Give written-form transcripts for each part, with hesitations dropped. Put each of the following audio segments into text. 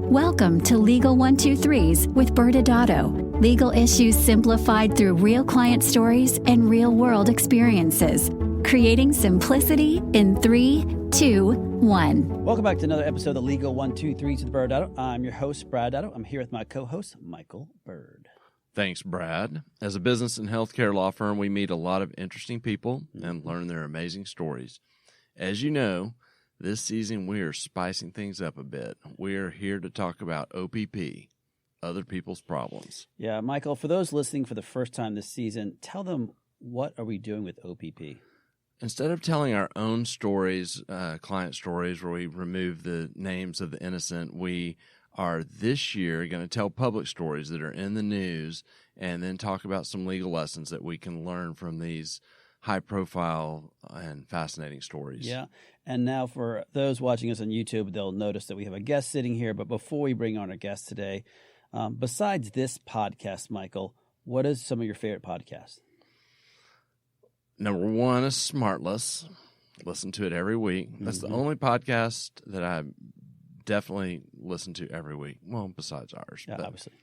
Welcome to Legal 123s with ByrdAdatto. Legal issues simplified through real client stories and real-world experiences. Creating simplicity in 3, 2, 1. Welcome back to another episode of Legal 123s with ByrdAdatto. I'm your host, ByrdAdatto. I'm here with my co-host, Michael Byrd. Thanks, Brad. As a business and healthcare law firm, we meet a lot of interesting people and learn their amazing stories. As you know, this season we are spicing things up a bit. We are here to talk about OPP, other people's problems. Yeah, Michael, for those listening for the first time this season, tell them, what are we doing with OPP? Instead of telling our own stories, client stories, where we remove the names of the innocent, we are this year going to tell public stories that are in the news and then talk about some legal lessons that we can learn from these high-profile and fascinating stories. Yeah, and now for those watching us on YouTube, they'll notice that we have a guest sitting here. But before we bring on our guest today, besides this podcast, Michael, what is some of your favorite podcasts? Number one is Smartless. Listen to it every week. That's the only podcast that I definitely listen to every week. Well, besides ours. Yeah, but, obviously.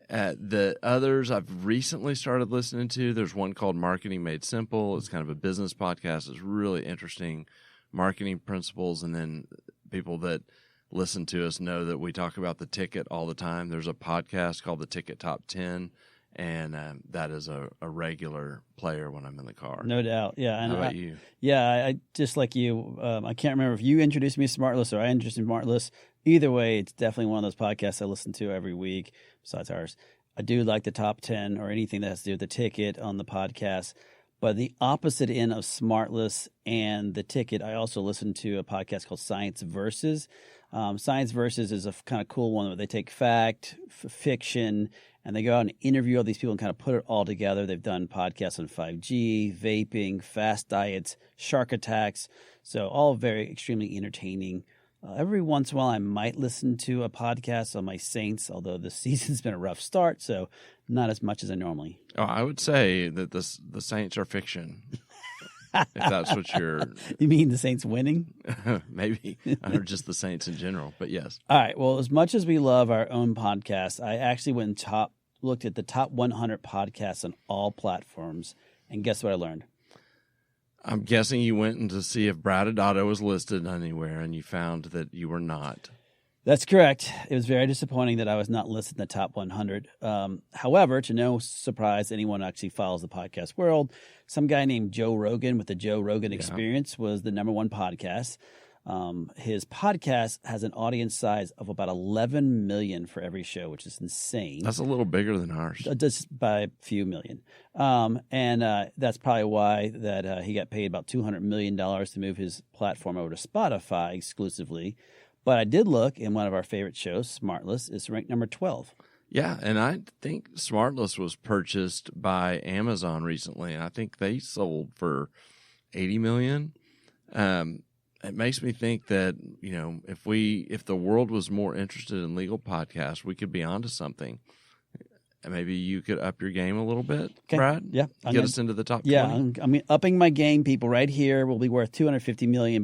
The others I've recently started listening to, there's one called Marketing Made Simple. It's kind of a business podcast. It's really interesting marketing principles. And then people that listen to us know that we talk about the ticket all the time. There's a podcast called The Ticket Top 10. And that is a regular player when I'm in the car. No doubt. Yeah. And how about you? Yeah, I just like you. I can't remember if you introduced me to Smartless or I introduced you to Smartless. Either way, it's definitely one of those podcasts I listen to every week, besides ours. I do like the top 10 or anything that has to do with the ticket on the podcast. But the opposite end of Smartless and the ticket, I also listen to a podcast called Science Versus. Science Versus is a kind of cool one where they take fact, fiction, and they go out and interview all these people and kind of put it all together. They've done podcasts on 5G, vaping, fast diets, shark attacks. So all very extremely entertaining. Every once in a while, I might listen to a podcast on my Saints, although the season's been a rough start, so not as much as I normally. Oh, I would say that the Saints are fiction. If that's what you're... You mean the Saints winning? Maybe. Or just the Saints in general, but yes. All right. Well, as much as we love our own podcast, I actually went and looked at the top 100 podcasts on all platforms, and guess what I learned? I'm guessing you went in to see if ByrdAdatto was listed anywhere, and you found that you were not. That's correct. It was very disappointing that I was not listed in the top 100. However, to no surprise, anyone actually follows the podcast world, some guy named Joe Rogan with the Joe Rogan Experience was the number one podcast. His podcast has an audience size of about 11 million for every show, which is insane. That's a little bigger than ours. Just by a few million. And that's probably why that he got paid about $200 million to move his platform over to Spotify exclusively. But I did look, in one of our favorite shows, Smartless, is ranked number 12. Yeah, and I think Smartless was purchased by Amazon recently, and I think they sold for $80 million. It makes me think that, you know, if the world was more interested in legal podcasts, we could be onto something. Maybe you could up your game a little bit, okay. Brad? Yeah. Get us into the top 20. Yeah, I mean, upping my game, people, right here will be worth $250 million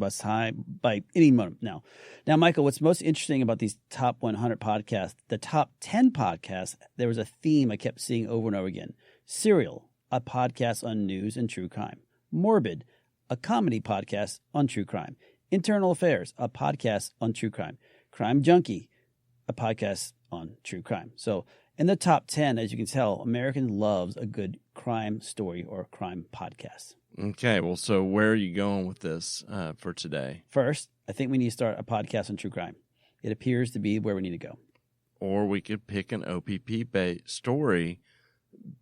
by any moment now. Now, Michael, what's most interesting about these top 100 podcasts, the top 10 podcasts, there was a theme I kept seeing over and over again. Serial, a podcast on news and true crime. Morbid, a comedy podcast on true crime. Internal Affairs, a podcast on true crime. Crime Junkie, a podcast on true crime. So in the top 10, as you can tell, American loves a good crime story or crime podcast. Okay, well, so where are you going with this for today? First, I think we need to start a podcast on true crime. It appears to be where we need to go. Or we could pick an OPP story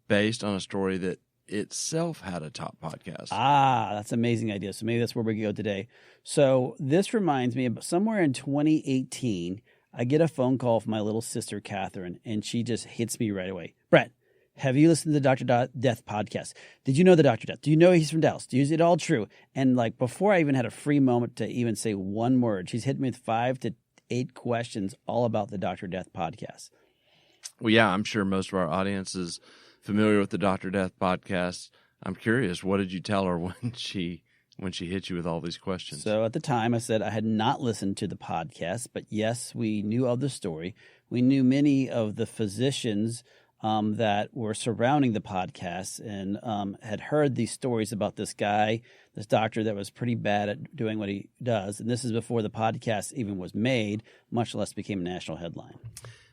based on a story that itself had a top podcast. That's an amazing idea. So maybe that's where we go today. So this reminds me of somewhere in 2018, I get a phone call from my little sister, Catherine, and she just hits me right away. Brett, have you listened to the Dr. Death podcast? Did you know the Dr. Death? Do you know he's from Dallas? Is it all true? And like before I even had a free moment to even say one word, she's hit me with 5 to 8 questions all about the Dr. Death podcast. Well, yeah, I'm sure most of our audience is familiar with the Dr. Death podcast. I'm curious, what did you tell her when she when she hit you with all these questions? So at the time, I said I had not listened to the podcast, but yes, we knew of the story. We knew many of the physicians that were surrounding the podcast and had heard these stories about this guy, this doctor that was pretty bad at doing what he does. And this is before the podcast even was made, much less became a national headline.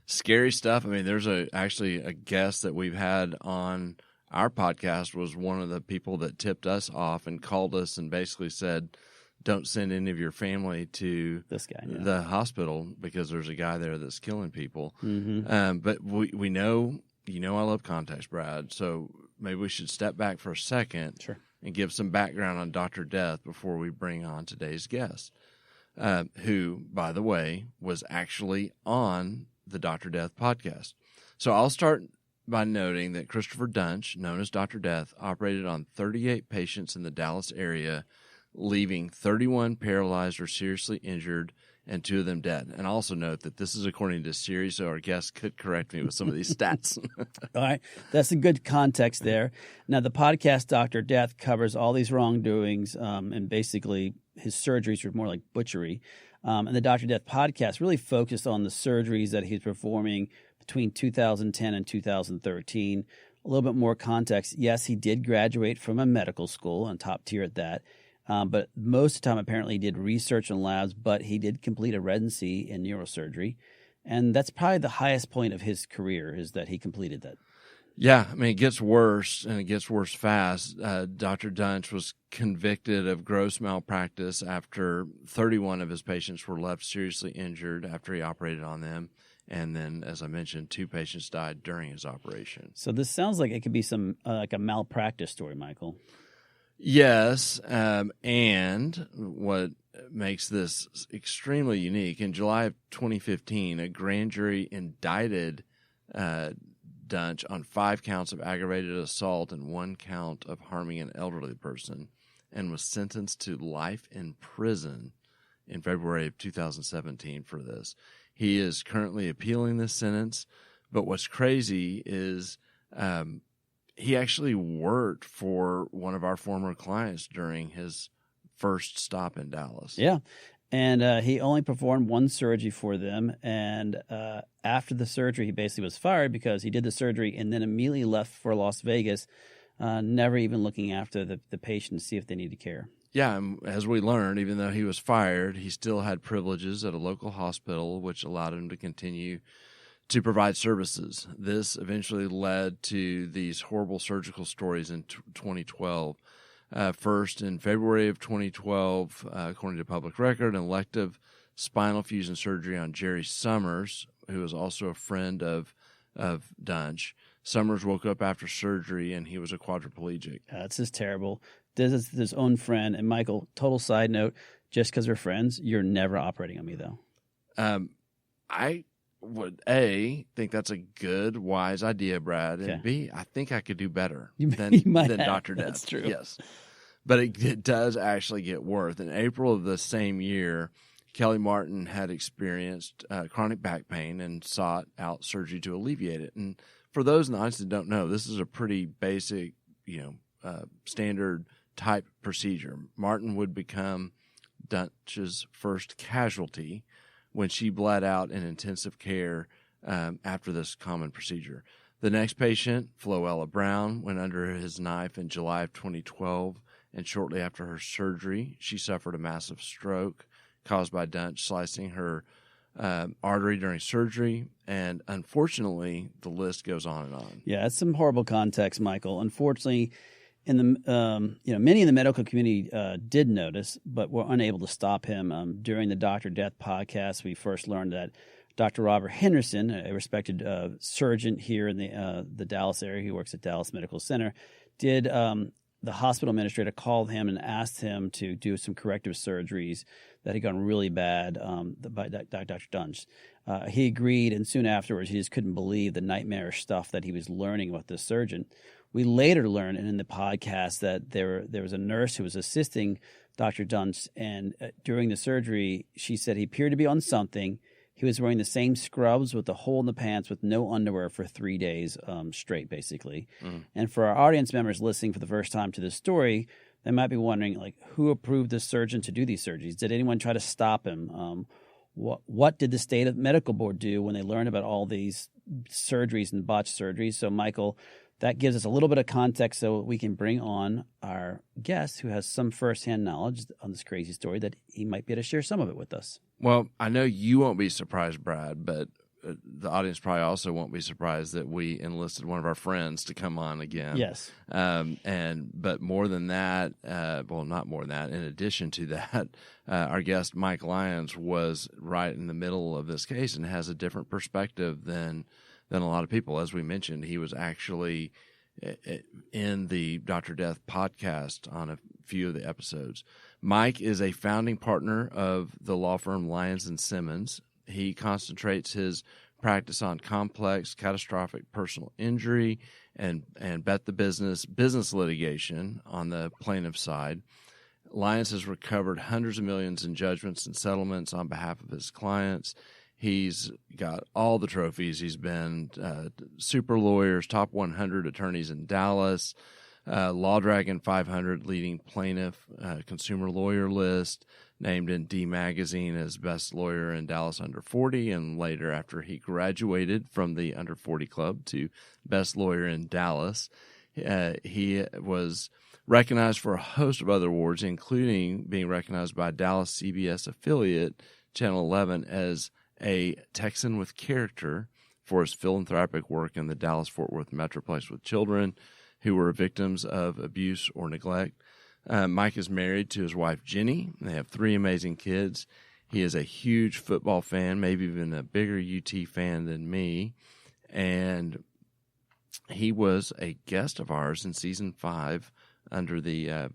Scary stuff. I mean, there's actually a guest that we've had on our podcast was one of the people that tipped us off and called us and basically said, don't send any of your family to this guy, the hospital because there's a guy there that's killing people. Mm-hmm. But we know, I love context, Brad. So maybe we should step back for a second and give some background on Dr. Death before we bring on today's guest, who, by the way, was actually on the Dr. Death podcast. So I'll start by noting that Christopher Duntsch, known as Dr. Death, operated on 38 patients in the Dallas area, leaving 31 paralyzed or seriously injured and 2 of them dead. And also note that this is according to Siri, so our guest could correct me with some of these stats. All right. That's a good context there. Now, the podcast Dr. Death covers all these wrongdoings, and basically his surgeries were more like butchery. And the Dr. Death podcast really focused on the surgeries that he's performing between 2010 and 2013. A little bit more context. Yes, he did graduate from a medical school, and top tier at that. But most of the time, apparently, he did research in labs, but he did complete a residency in neurosurgery. And that's probably the highest point of his career, is that he completed that. Yeah, I mean, it gets worse, and it gets worse fast. Dr. Duntsch was convicted of gross malpractice after 31 of his patients were left seriously injured after he operated on them. And then, as I mentioned, 2 patients died during his operation. So this sounds like it could be some like a malpractice story, Michael. Yes, and what makes this extremely unique, in July of 2015, a grand jury indicted Duntsch on 5 counts of aggravated assault and 1 count of harming an elderly person, and was sentenced to life in prison in February of 2017 for this. He is currently appealing this sentence, but what's crazy is he actually worked for one of our former clients during his first stop in Dallas. Yeah, and he only performed 1 surgery for them, and after the surgery, he basically was fired because he did the surgery and then immediately left for Las Vegas, never even looking after the patient to see if they needed care. Yeah, and as we learned, even though he was fired, he still had privileges at a local hospital, which allowed him to continue to provide services. This eventually led to these horrible surgical stories in 2012. First, in February of 2012, according to public record, an elective spinal fusion surgery on Jerry Summers, who was also a friend of Duntsch. Summers woke up after surgery, and he was a quadriplegic. That's just terrible. This is his own friend. And Michael, total side note, just because we're friends, you're never operating on me, though. I would, A, think that's a good, wise idea, Brad. And B, I think I could do better than Dr. Death. That's true. Yes. But it does actually get worse. In April of the same year, Kelly Martin had experienced chronic back pain and sought out surgery to alleviate it. And for those in the audience that don't know, this is a pretty basic, standard type procedure. Martin would become Duntsch's first casualty when she bled out in intensive care after this common procedure. The next patient, Floella Brown, went under his knife in July of 2012, and shortly after her surgery, she suffered a massive stroke caused by Duntsch slicing her artery during surgery, and unfortunately, the list goes on and on. Yeah, it's some horrible context, Michael. Unfortunately, in the many in the medical community did notice, but were unable to stop him. During the Dr. Death podcast, we first learned that Dr. Robert Henderson, a respected surgeon here in the Dallas area, he works at Dallas Medical Center, did the hospital administrator called him and asked him to do some corrective surgeries that had gone really bad by Dr. Duntsch. He agreed, and soon afterwards, he just couldn't believe the nightmarish stuff that he was learning about this surgeon. We later learned in the podcast that there was a nurse who was assisting Dr. Duntsch, and during the surgery, she said he appeared to be on something. He was wearing the same scrubs with the hole in the pants with no underwear for 3 days straight, basically. And for our audience members listening for the first time to this story, they might be wondering, like, who approved the surgeon to do these surgeries? Did anyone try to stop him? What did the state medical board do when they learned about all these surgeries and botched surgeries? So, Michael, that gives us a little bit of context so we can bring on our guest who has some firsthand knowledge on this crazy story that he might be able to share some of it with us. Well, I know you won't be surprised, Brad, but the audience probably also won't be surprised that we enlisted one of our friends to come on again. Yes. But more than that, well, not more than that, in addition to that, our guest, Mike Lyons, was right in the middle of this case and has a different perspective than a lot of people. As we mentioned, he was actually in the Dr. Death podcast on a few of the episodes. Mike is a founding partner of the law firm Lyons & Simmons. He concentrates his practice on complex, catastrophic personal injury and bet the business litigation on the plaintiff side. Lyons has recovered hundreds of millions in judgments and settlements on behalf of his clients. He's got all the trophies. He's been super lawyers, top 100 attorneys in Dallas, Law Dragon 500 leading plaintiff consumer lawyer list, named in D Magazine as best lawyer in Dallas under 40, and later after he graduated from the under 40 club to best lawyer in Dallas. He was recognized for a host of other awards, including being recognized by Dallas CBS affiliate Channel 11 as a Texan with character for his philanthropic work in the Dallas-Fort Worth Metroplex with children who were victims of abuse or neglect. Mike is married to his wife, Jenny. They have 3 amazing kids. He is a huge football fan, maybe even a bigger UT fan than me. And he was a guest of ours in season 5 under the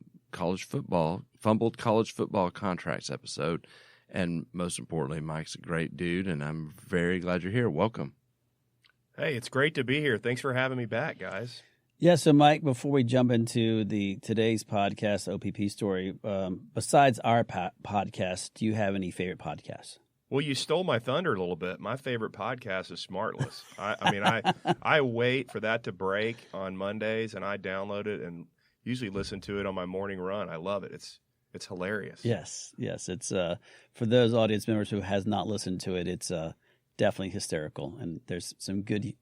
fumbled college football contracts episode. And most importantly, Mike's a great dude, and I'm very glad you're here. Welcome. Hey, it's great to be here. Thanks for having me back, guys. Yeah, so Mike, before we jump into today's podcast, OPP story, besides our podcast, do you have any favorite podcasts? Well, you stole my thunder a little bit. My favorite podcast is Smartless. I wait for that to break on Mondays, and I download it and usually listen to it on my morning run. I love it. It's hilarious. Yes. It's for those audience members who has not listened to it, it's definitely hysterical, and there's some good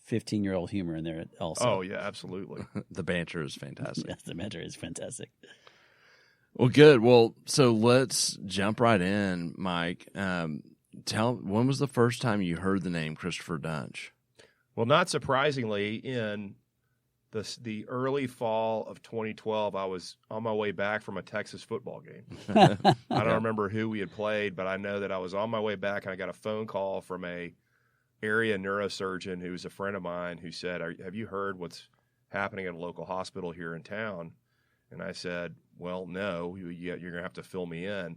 15-year-old humor in there also. Oh yeah, absolutely. The banter is fantastic. Yes, the banter is fantastic. Well, good. Well, so let's jump right in, Mike. When was the first time you heard the name Christopher Duntsch? Well, not surprisingly, in the early fall of 2012, I was on my way back from a Texas football game. I don't remember who we had played, but I know that I was on my way back, and I got a phone call from a area neurosurgeon who's a friend of mine who said, have you heard what's happening at a local hospital here in town? And I said, well, no, you're going to have to fill me in.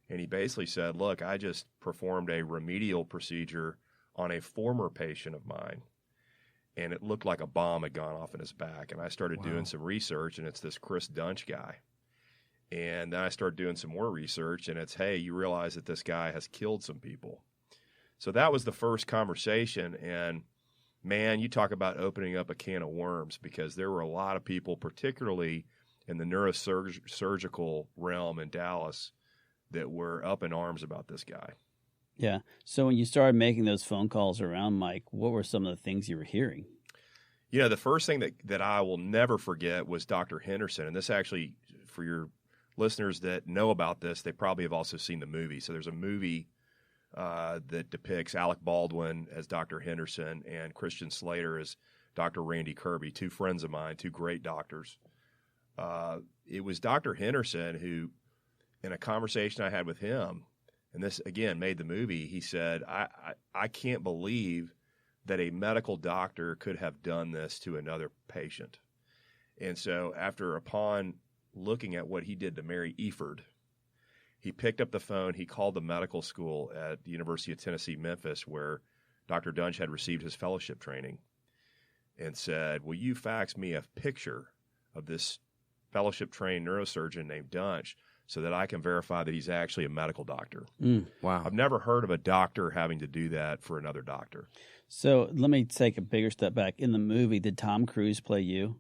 And he basically said, look, I just performed a remedial procedure on a former patient of mine, and it looked like a bomb had gone off in his back. And I started doing some research, and it's this Chris Duntsch guy. And then I started doing some more research, and it's, hey, you realize that this guy has killed some people. So that was the first conversation, and man, you talk about opening up a can of worms, because there were a lot of people, particularly in the neurosurgical realm in Dallas, that were up in arms about this guy. Yeah. So when you started making those phone calls around, Mike, what were some of the things you were hearing? You know, the first thing that I will never forget was Dr. Henderson, and this actually, for your listeners that know about this, they probably have also seen the movie. So there's a movie that depicts Alec Baldwin as Dr. Henderson and Christian Slater as Dr. Randy Kirby, 2 friends of mine, 2 great doctors. It was Dr. Henderson who, in a conversation I had with him, and this, again, made the movie, he said, I can't believe that a medical doctor could have done this to another patient. And so upon looking at what he did to Mary Eford, he picked up the phone, he called the medical school at the University of Tennessee, Memphis, where Dr. Duntsch had received his fellowship training, and said, will you fax me a picture of this fellowship-trained neurosurgeon named Duntsch so that I can verify that he's actually a medical doctor? Wow. I've never heard of a doctor having to do that for another doctor. So let me take a bigger step back. In the movie, did Tom Cruise play you?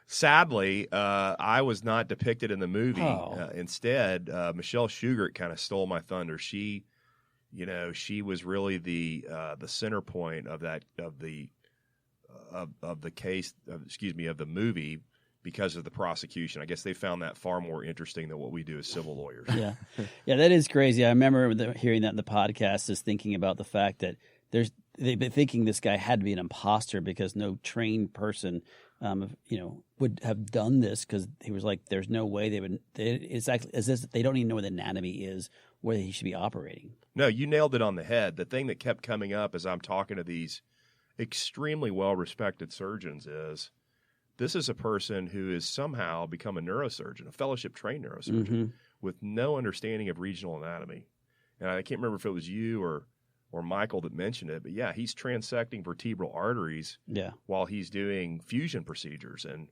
Sadly, I was not depicted in the movie. Oh. Instead, Michelle Shugart kind of stole my thunder. She was really the center point of the case. Of the movie, because of the prosecution. I guess they found that far more interesting than what we do as civil lawyers. Yeah, that is crazy. I remember hearing that in the podcast, is thinking about the fact that they've been thinking this guy had to be an imposter because no trained person, would have done this, because he was like, there's no way they would. It's actually as if they don't even know where the anatomy is, where he should be operating. No, you nailed it on the head. The thing that kept coming up as I'm talking to these extremely well-respected surgeons is, this is a person who has somehow become a neurosurgeon, a fellowship-trained neurosurgeon, with no understanding of regional anatomy. And I can't remember if it was you or Michael that mentioned it, but yeah, he's transecting vertebral arteries while he's doing fusion procedures. And,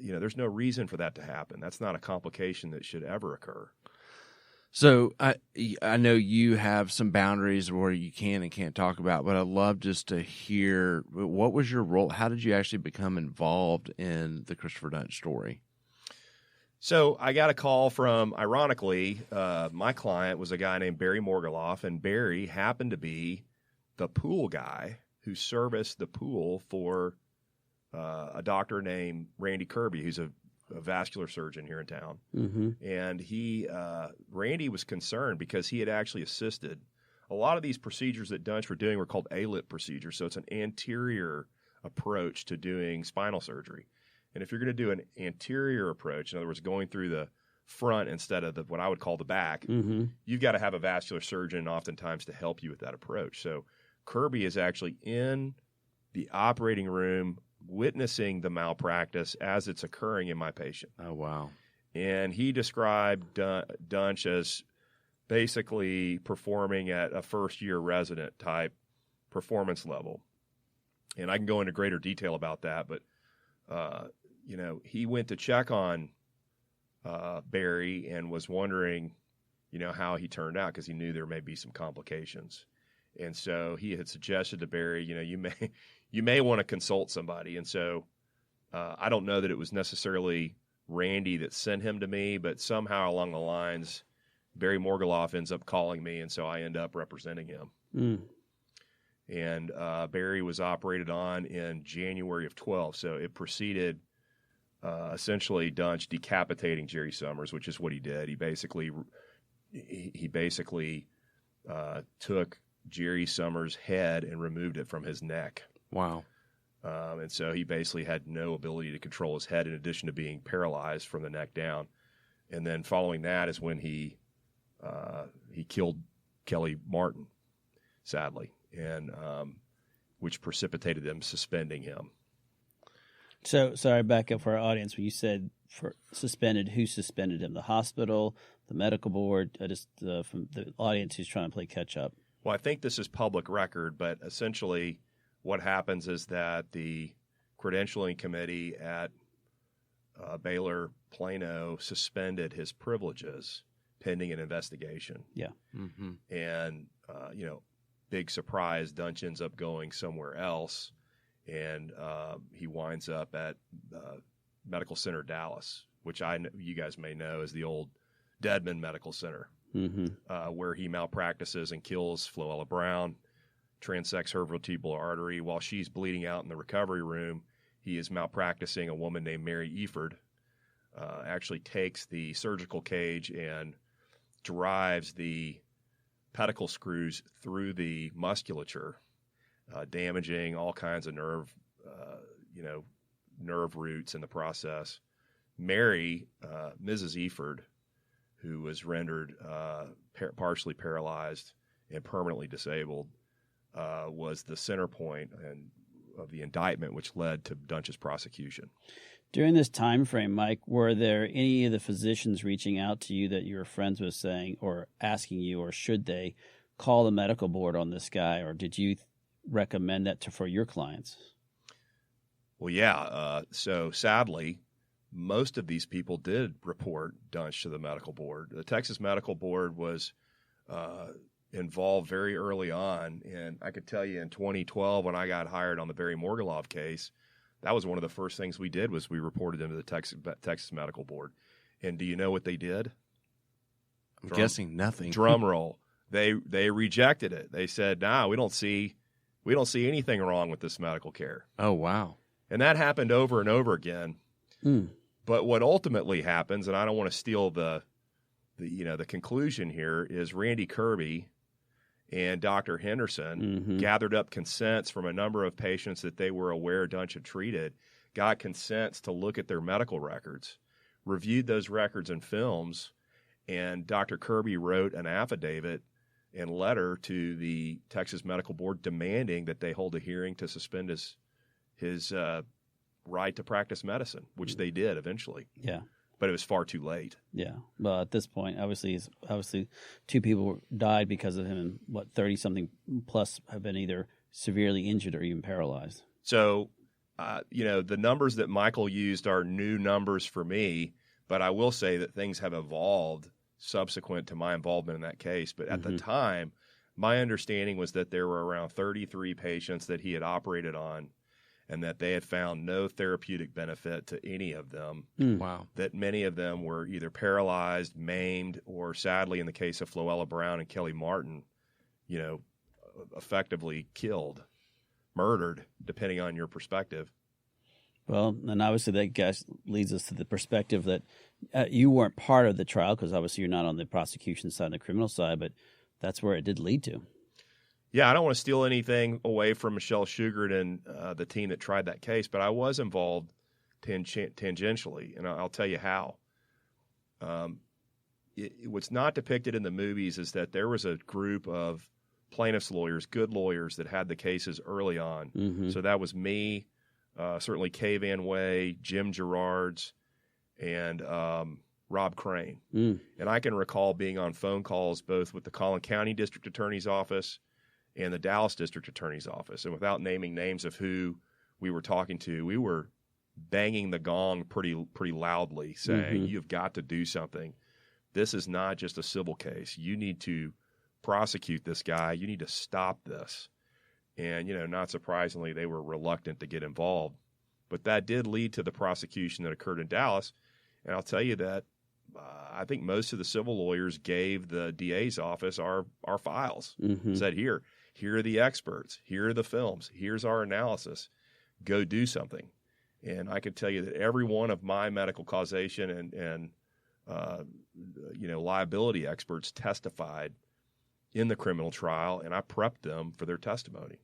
there's no reason for that to happen. That's not a complication that should ever occur. So I know you have some boundaries where you can and can't talk about, but I'd love just to hear, what was your role? How did you actually become involved in the Christopher Duntsch story? So I got a call from, ironically, my client was a guy named Barry Morguloff, and Barry happened to be the pool guy who serviced the pool for a doctor named Randy Kirby, who's a vascular surgeon here in town. And Randy was concerned because he had actually assisted. A lot of these procedures that Duntsch were doing were called ALIP procedures. So it's an anterior approach to doing spinal surgery. And if you're going to do an anterior approach, in other words, going through the front instead of what I would call the back, you've got to have a vascular surgeon oftentimes to help you with that approach. So Kirby is actually in the operating room witnessing the malpractice as it's occurring in my patient. Oh, wow. And he described Duntsch as basically performing at a first-year resident type performance level. And I can go into greater detail about that, but, he went to check on Barry and was wondering, how he turned out, because he knew there may be some complications. And so he had suggested to Barry, you may want to consult somebody. And so I don't know that it was necessarily Randy that sent him to me, but somehow along the lines, Barry Morguloff ends up calling me, and so I end up representing him. And Barry was operated on in January of 12, so it preceded essentially Duntsch decapitating Jerry Summers, which is what he did. He basically took Jerry Summers' head and removed it from his neck. Wow. And so he basically had no ability to control his head, in addition to being paralyzed from the neck down. And then following that is when he killed Kelly Martin, sadly, and which precipitated them suspending him. So, sorry, back up for our audience. When you said for suspended, who suspended him? The hospital, the medical board? Just from the audience who's trying to play catch up. Well, I think this is public record, but essentially what happens is that the credentialing committee at Baylor Plano suspended his privileges pending an investigation. Yeah. And, big surprise, Duntsch ends up going somewhere else, and he winds up at Medical Center Dallas, which you guys may know as the old Dedman Medical Center, where he malpractices and kills Floella Brown, transects her vertebral artery. While she's bleeding out in the recovery room, he is malpracticing a woman named Mary Eford, actually takes the surgical cage and drives the pedicle screws through the musculature, damaging all kinds of nerve roots in the process. Mary, Mrs. Eford, who was rendered partially paralyzed and permanently disabled, was the center point of the indictment, which led to Duntsch's prosecution. During this time frame, Mike, were there any of the physicians reaching out to you that you were friends with saying or asking you, or should they call the medical board on this guy, or did you recommend that for your clients? Well, yeah. So sadly, most of these people did report Duntsch to the medical board. The Texas Medical Board was involved very early on, and I could tell you in 2012 when I got hired on the Barry Morguloff case, that was one of the first things we did was we reported them to the Texas Medical Board. And do you know what they did? I'm guessing nothing. Drum roll. They rejected it. They said, "No, we don't see anything wrong with this medical care." Oh, wow. And that happened over and over again. Mm. But what ultimately happens, and I don't want to steal the conclusion here, is Randy Kirby and Dr. Henderson gathered up consents from a number of patients that they were aware Duntsch had treated, got consents to look at their medical records, reviewed those records and films, and Dr. Kirby wrote an affidavit and letter to the Texas Medical Board demanding that they hold a hearing to suspend his right to practice medicine, which they did eventually. Yeah. But it was far too late. Yeah. Well, at this point, obviously 2 people died because of him, and 30-something plus have been either severely injured or even paralyzed. So, the numbers that Michael used are new numbers for me, but I will say that things have evolved subsequent to my involvement in that case. But at the time, my understanding was that there were around 33 patients that he had operated on, and that they had found no therapeutic benefit to any of them. Wow. That many of them were either paralyzed, maimed, or sadly, in the case of Floella Brown and Kelly Martin, effectively killed, murdered, depending on your perspective. Well, and obviously that leads us to the perspective that you weren't part of the trial because obviously you're not on the prosecution side and the criminal side, but that's where it did lead to. Yeah, I don't want to steal anything away from Michelle Shugart and the team that tried that case, but I was involved tangentially, and I'll tell you how. What's not depicted in the movies is that there was a group of plaintiffs' lawyers, good lawyers, that had the cases early on. So that was me, certainly Kay Van Way, Jim Gerards, and Rob Crane. And I can recall being on phone calls both with the Collin County District Attorney's Office and the Dallas District Attorney's Office. And without naming names of who we were talking to, we were banging the gong pretty loudly, saying, "You've got to do something. This is not just a civil case. You need to prosecute this guy. You need to stop this." And, not surprisingly, they were reluctant to get involved. But that did lead to the prosecution that occurred in Dallas. And I'll tell you that I think most of the civil lawyers gave the DA's office our files, said, here are the experts, here are the films, here's our analysis, go do something. And I can tell you that every one of my medical causation and liability experts testified in the criminal trial, and I prepped them for their testimony.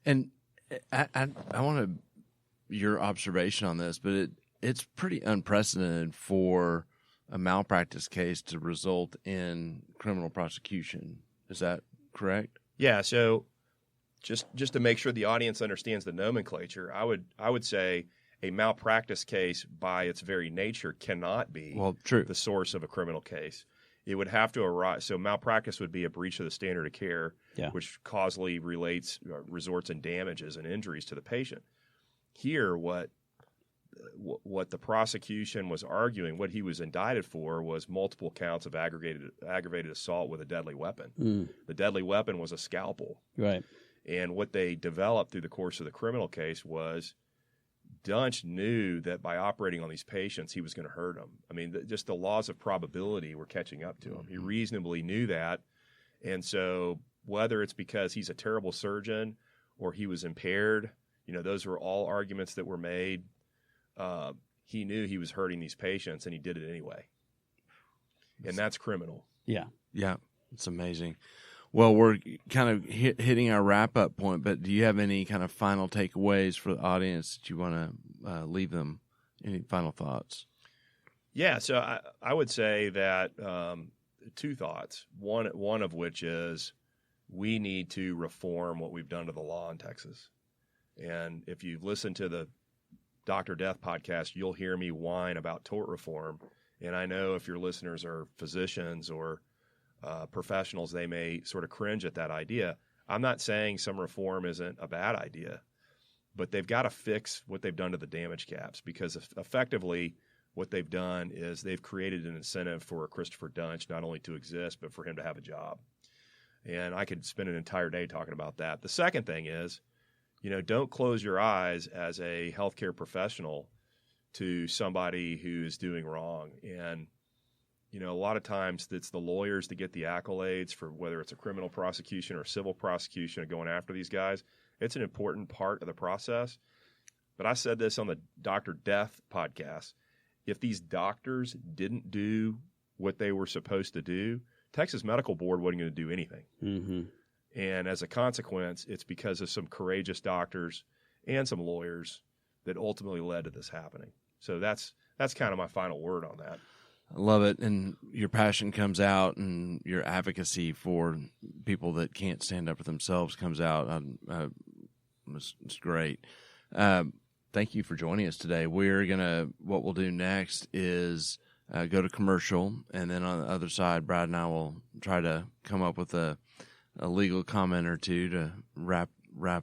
And I want your observation on this, but it's pretty unprecedented for a malpractice case to result in criminal prosecution. Is that correct? Yeah. So just to make sure the audience understands the nomenclature, I would say a malpractice case by its very nature cannot be the source of a criminal case. It would have to arise. So malpractice would be a breach of the standard of care, which causally resorts in damages and injuries to the patient. Here, what the prosecution was arguing, what he was indicted for, was multiple counts of aggravated assault with a deadly weapon. The deadly weapon was a scalpel. Right. And what they developed through the course of the criminal case was Duntsch knew that by operating on these patients, he was going to hurt them. I mean, just the laws of probability were catching up to him. He reasonably knew that. And so whether it's because he's a terrible surgeon or he was impaired, those were all arguments that were made. He knew he was hurting these patients, and he did it anyway. And that's criminal. Yeah. Yeah. It's amazing. Well, we're kind of hitting our wrap-up point, but do you have any kind of final takeaways for the audience that you want to leave them? Any final thoughts? Yeah, so I would say that 2 thoughts. One of which is we need to reform what we've done to the law in Texas. And if you've listened to the Dr. Death podcast, you'll hear me whine about tort reform. And I know if your listeners are physicians or professionals, they may sort of cringe at that idea. I'm not saying some reform isn't a bad idea, but they've got to fix what they've done to the damage caps, because effectively what they've done is they've created an incentive for Christopher Duntsch not only to exist, but for him to have a job. And I could spend an entire day talking about that. The second thing is, don't close your eyes as a healthcare professional to somebody who's doing wrong. And, a lot of times it's the lawyers that get the accolades for whether it's a criminal prosecution or civil prosecution of going after these guys. It's an important part of the process. But I said this on the Dr. Death podcast. If these doctors didn't do what they were supposed to do, Texas Medical Board wasn't going to do anything. Mm-hmm. And as a consequence, it's because of some courageous doctors and some lawyers that ultimately led to this happening. So that's kind of my final word on that. I love it. And your passion comes out, and your advocacy for people that can't stand up for themselves comes out. It's great. Thank you for joining us today. What we'll do next is go to commercial, and then on the other side, Brad and I will try to come up with a legal comment or two to wrap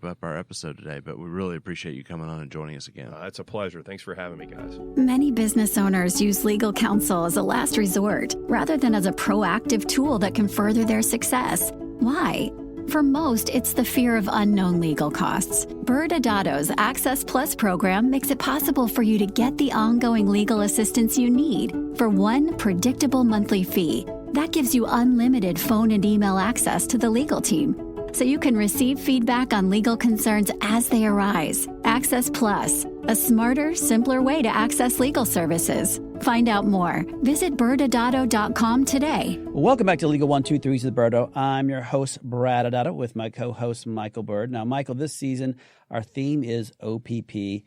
up our episode today. But we really appreciate you coming on and joining us again. It's a pleasure. Thanks for having me, guys. Many business owners use legal counsel as a last resort rather than as a proactive tool that can further their success. Why? For most, it's the fear of unknown legal costs. ByrdAdatto's Access Plus program makes it possible for you to get the ongoing legal assistance you need for one predictable monthly fee. That gives you unlimited phone and email access to the legal team, so you can receive feedback on legal concerns as they arise. Access Plus, a smarter, simpler way to access legal services. Find out more. Visit ByrdAdatto.com today. Welcome back to Legal 123s with Byrdo. I'm your host, ByrdAdatto, with my co-host, Michael Byrd. Now, Michael, this season, our theme is OPP. We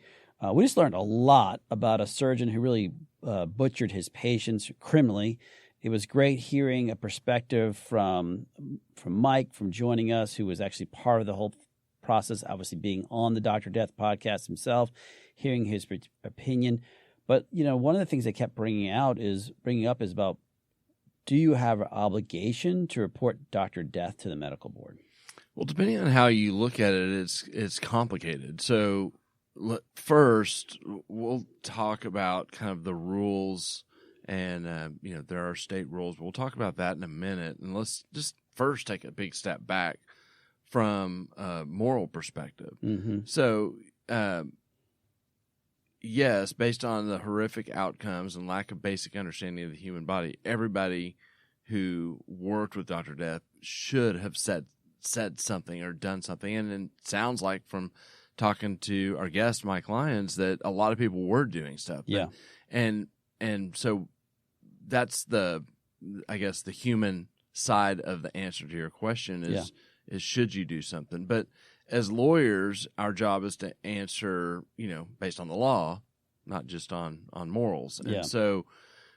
just learned a lot about a surgeon who really butchered his patients criminally. It was great hearing a perspective from Mike, from joining us, who was actually part of the whole process, obviously being on the Dr. Death podcast himself, hearing his opinion. But, one of the things they kept bringing up is about, do you have an obligation to report Dr. Death to the medical board? Well, depending on how you look at it, it's complicated. So first, we'll talk about kind of the rules. And, there are state rules. We'll talk about that in a minute. And let's just first take a big step back from a moral perspective. Mm-hmm. So, yes, based on the horrific outcomes and lack of basic understanding of the human body, everybody who worked with Dr. Death should have said something or done something. And it sounds like from talking to our guest, Mike Lyons, that a lot of people were doing stuff. Yeah. And so that's the human side of the answer to your question is should you do something? But as lawyers, our job is to answer, based on the law, not just on morals. And so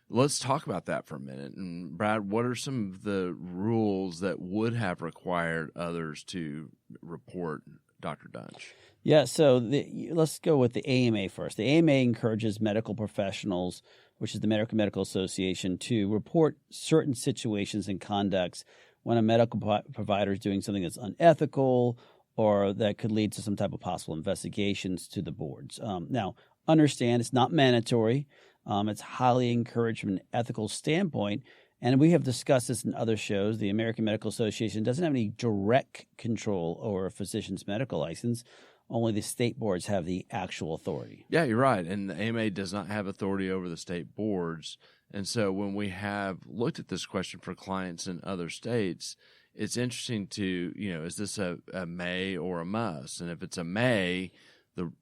let's talk about that for a minute. And Brad, what are some of the rules that would have required others to report Dr. Duntsch? Yeah, so let's go with the AMA first. The AMA encourages medical professionals, which is the American Medical Association, to report certain situations and conducts when a medical provider is doing something that's unethical or that could lead to some type of possible investigations to the boards. Now, understand it's not mandatory. It's highly encouraged from an ethical standpoint. And we have discussed this in other shows. The American Medical Association doesn't have any direct control over a physician's medical license. Only the state boards have the actual authority. Yeah, you're right. And the AMA does not have authority over the state boards. And so when we have looked at this question for clients in other states, it's interesting to, is this a may or a must? And if it's a may,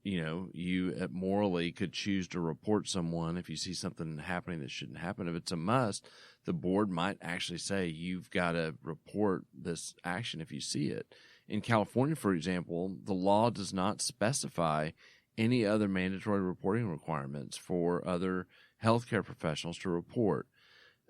you morally could choose to report someone if you see something happening that shouldn't happen. If it's a must, the board might actually say you've got to report this action if you see it. In California, for example, the law does not specify any other mandatory reporting requirements for other healthcare professionals to report.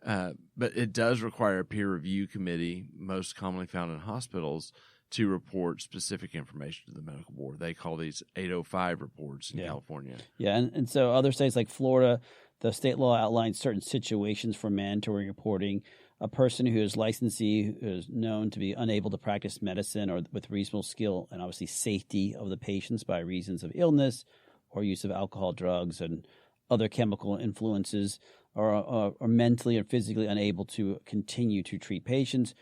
But it does require a peer review committee, most commonly found in hospitals, to report specific information to the medical board. They call these 805 reports in California. Yeah, and so other states like Florida, the state law outlines certain situations for mandatory reporting. A person who is licensee who is known to be unable to practice medicine or with reasonable skill and obviously safety of the patients by reasons of illness or use of alcohol, drugs, and other chemical influences, or mentally or physically unable to continue to treat patients.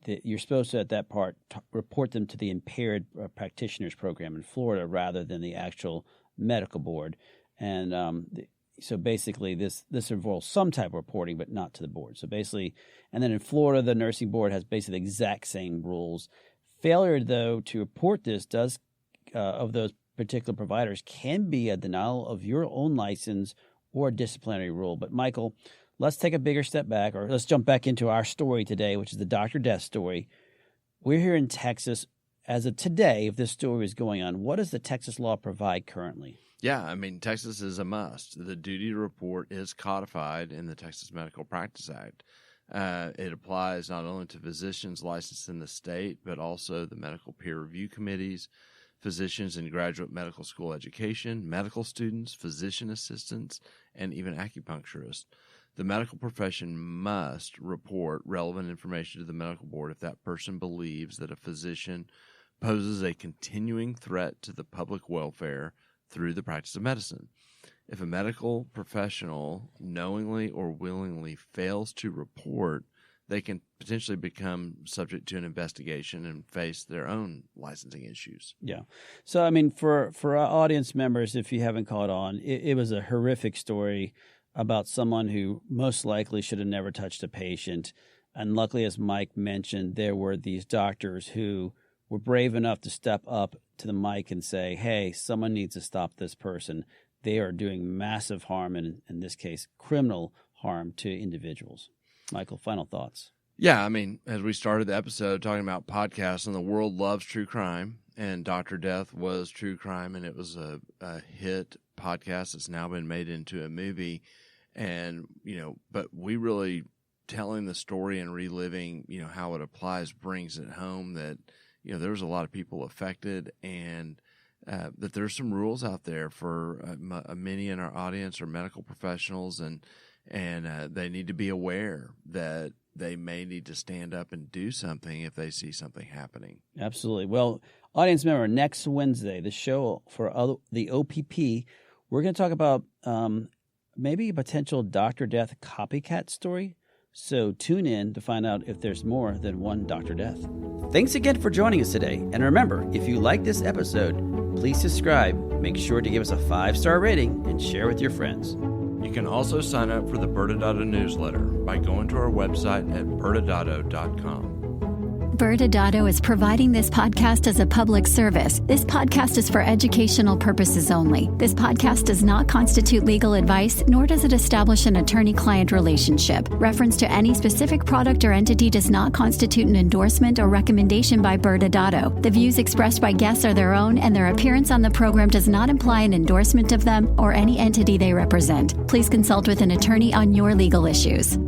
you're supposed to, at that part, report them to the Impaired Practitioners Program in Florida rather than the actual medical board. And so basically this involves some type of reporting, but not to the board. So basically, and then in Florida, the nursing board has basically the exact same rules. Failure, though, to report this does of those particular providers can be a denial of your own license or a disciplinary rule. But Michael, let's take a bigger step back, or let's jump back into our story today, which is the Dr. Death story. We're here in Texas. As of today, if this story is going on, what does the Texas law provide currently? Yeah, I mean, Texas is a must. The duty to report is codified in the Texas Medical Practice Act. It applies not only to physicians licensed in the state, but also the medical peer review committees, physicians in graduate medical school education, medical students, physician assistants, and even acupuncturists. The medical profession must report relevant information to the medical board if that person believes that a physician poses a continuing threat to the public welfare through the practice of medicine. If a medical professional knowingly or willingly fails to report, they can potentially become subject to an investigation and face their own licensing issues. Yeah. So, I mean, for our audience members, if you haven't caught on, it was a horrific story about someone who most likely should have never touched a patient. And luckily, as Mike mentioned, there were these doctors who were brave enough to step up to the mic and say, hey, someone needs to stop this person. They are doing massive harm, and in this case, criminal harm to individuals. Michael, final thoughts. Yeah, I mean, as we started the episode talking about podcasts, and the world loves true crime, and Dr. Death was true crime, and it was a hit podcast that's now been made into a movie. And, but we really telling the story and reliving, how it applies brings it home that, there's a lot of people affected, and that there's some rules out there for many in our audience are medical professionals, and they need to be aware that they may need to stand up and do something if they see something happening. Absolutely. Well, audience member, next Wednesday, the show for the OPP, we're going to talk about maybe a potential Dr. Death copycat story. So tune in to find out if there's more than one Dr. Death. Thanks again for joining us today. And remember, if you like this episode, please subscribe, make sure to give us a 5-star rating, and share with your friends. You can also sign up for the ByrdAdatto newsletter by going to our website at ByrdAdatto.com. ByrdAdatto is providing this podcast as a public service. This podcast is for educational purposes only. This podcast does not constitute legal advice, nor does it establish an attorney-client relationship. Reference to any specific product or entity does not constitute an endorsement or recommendation by ByrdAdatto. The views expressed by guests are their own, and their appearance on the program does not imply an endorsement of them or any entity they represent. Please consult with an attorney on your legal issues.